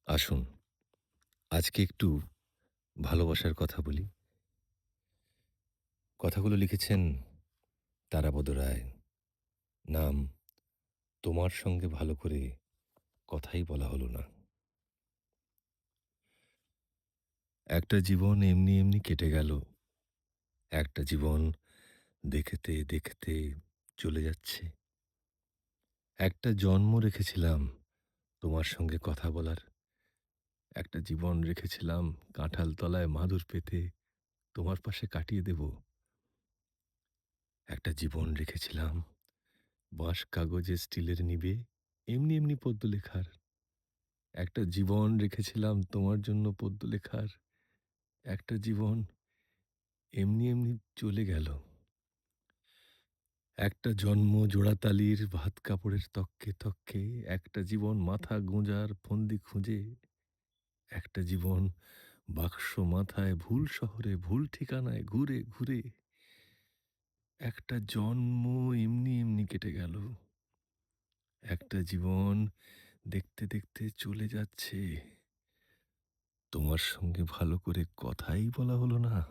আসুন আজকে একটু ভালোবাসার কথা বলি। কথাগুলো লিখেছেন তারাপদ রায়। নাম তোমার সঙ্গে ভালো করে কথাই বলা হলো না। একটা জীবন এমনি এমনি কেটে গেল। একটা জীবন দেখতে দেখতে চলে যাচ্ছে। একটা জন্ম রেখেছিলাম তোমার সঙ্গে কথা বলার। একটা জীবন রেখেছিলাম কাঁঠাল তলায় মাদুর পেতে তোমার পাশে কাটিয়ে দেব। একটা জীবন রেখেছিলাম বাঁশ কাগজে স্টিলের নিবে এমনি এমনি পদ্য লেখার। একটা জীবন রেখেছিলাম তোমার জন্য পদ্য লেখার। একটা জীবন এমনি এমনি চলে গেল। একটা জন্ম জোড়াতালির ভাত কাপড়ের তক্কে তক্কে। একটা জীবন মাথা গোঁজার ফন্দি খুঁজে। একটা জীবন বাক্স মাথায় ভুল শহরে ভুল ঠিকানায় ঘুরে ঘুরে। একটা জন্ম এমনি এমনি কেটে গেল। একটা জীবন দেখতে দেখতে চলে যাচ্ছে। তোমার সঙ্গে ভালো করে কথাই বলা হলো না।